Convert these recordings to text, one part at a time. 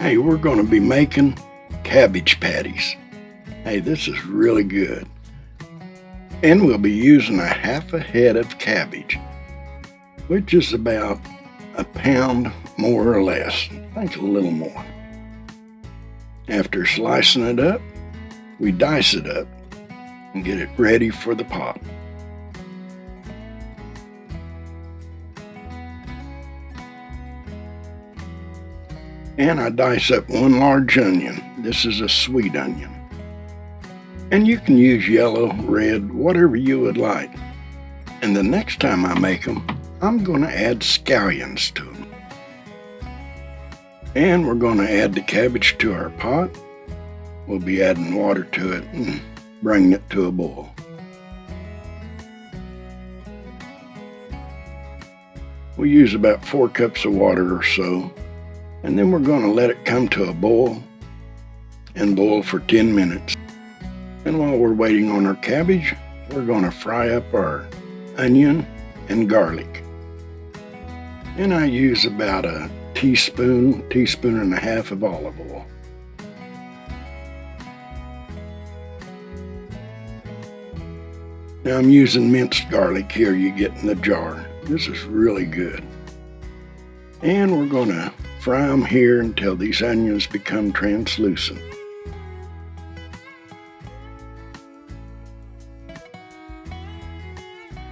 Hey, we're going to be making cabbage patties. Hey, this is really good. And we'll be using a half a head of cabbage, which is about a pound more or less. I think a little more. After slicing it up, we dice it up and get it ready for the pot. And I dice up one large onion. This is a sweet onion. And you can use yellow, red, whatever you would like. And the next time I make them, I'm going to add scallions to them. And we're going to add the cabbage to our pot. We'll be adding water to it and bringing it to a boil. We use about 4 cups of water or so. And then we're going to let it come to a boil and boil for 10 minutes. And while we're waiting on our cabbage, we're going to fry up our onion and garlic. And I use about a teaspoon and a half of olive oil. Now I'm using minced garlic here you get in the jar. This is really good. And we're going to fry them here until these onions become translucent.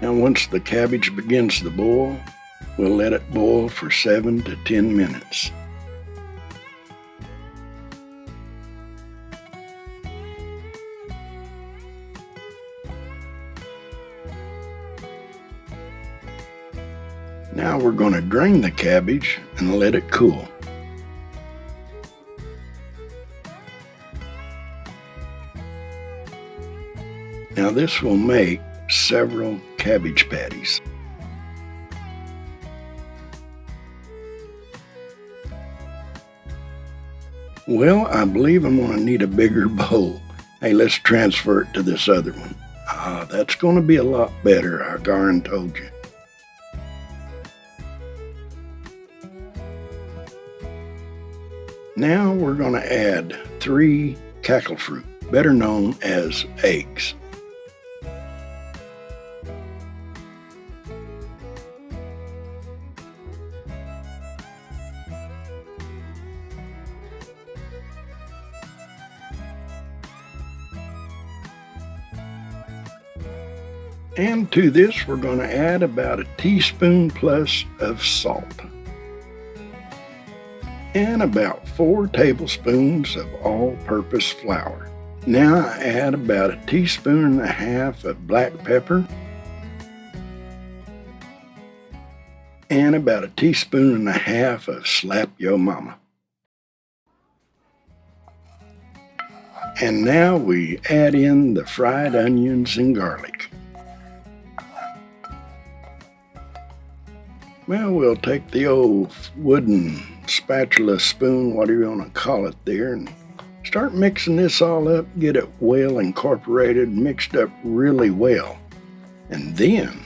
Now once the cabbage begins to boil, we'll let it boil for 7 to 10 minutes. Now we're going to drain the cabbage and let it cool. Now this will make several cabbage patties. Well, I believe I'm going to need a bigger bowl. Hey, let's transfer it to this other one. That's going to be a lot better, I darn told you. Now we're going to add 3 cackle fruit, better known as eggs. And to this we're going to add about a teaspoon plus of salt. And about 4 tablespoons of all-purpose flour. Now I add about a teaspoon and a half of black pepper and about a teaspoon and a half of Slap Yo Mama. And now we add in the fried onions and garlic. Well, we'll take the old wooden spatula, spoon, whatever you want to call it there, and start mixing this all up, get it well incorporated, mixed up really well. And then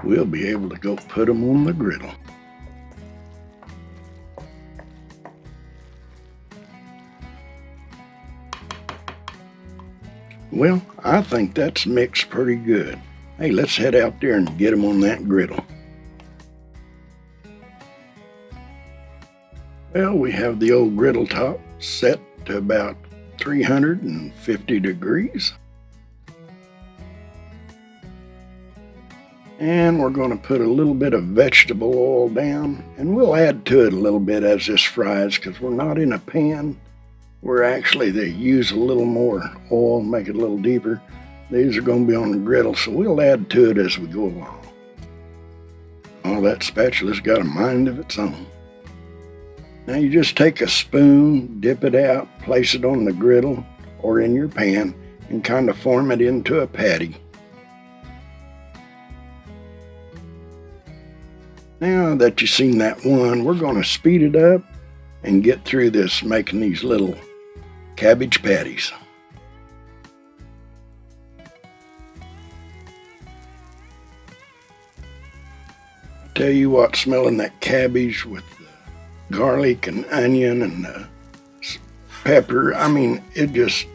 we'll be able to go put them on the griddle. Well, I think that's mixed pretty good. Hey, let's head out there and get them on that griddle. Well, we have the old griddle top set to about 350 degrees. And we're going to put a little bit of vegetable oil down, and we'll add to it a little bit as this fries because we're not in a pan. We're actually, they use a little more oil, make it a little deeper. These are going to be on the griddle, so we'll add to it as we go along. Oh, that spatula's got a mind of its own. Now you just take a spoon, dip it out, place it on the griddle or in your pan, and kind of form it into a patty. Now that you've seen that one, we're going to speed it up and get through this making these little cabbage patties. Tell you what, smelling that cabbage with the garlic and onion and the pepper. I mean, it just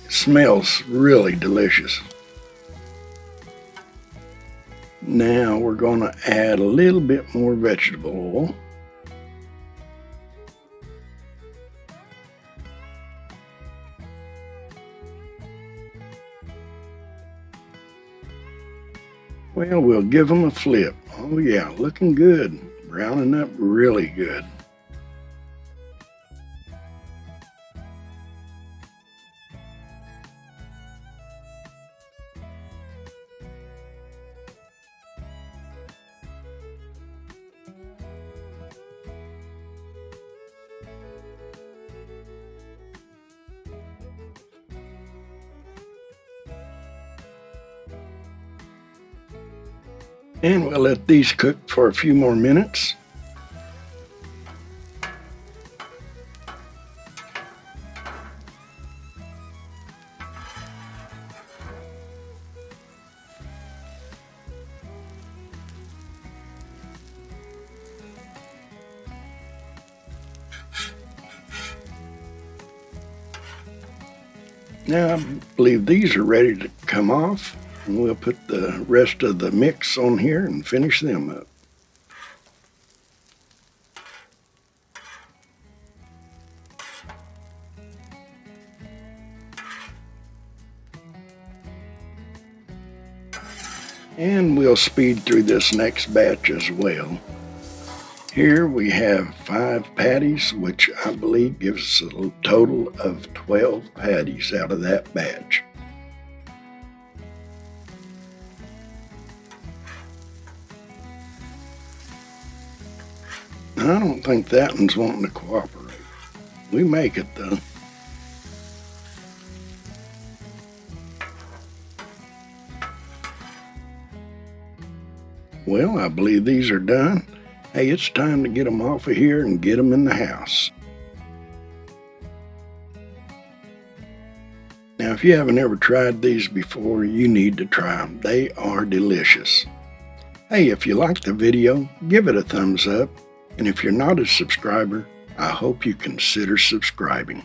smells really delicious. Now we're going to add a little bit more vegetable oil. Well, we'll give them a flip. Oh yeah, looking good. Browning up really good. And we'll let these cook for a few more minutes. Now I believe these are ready to come off. And we'll put the rest of the mix on here and finish them up. And we'll speed through this next batch as well. Here we have 5 patties, which I believe gives us a total of 12 patties out of that batch. I don't think that one's wanting to cooperate. We make it though. Well, I believe these are done. Hey, it's time to get them off of here and get them in the house. Now, if you haven't ever tried these before, you need to try them. They are delicious. Hey, if you liked the video, give it a thumbs up. And if you're not a subscriber, I hope you consider subscribing.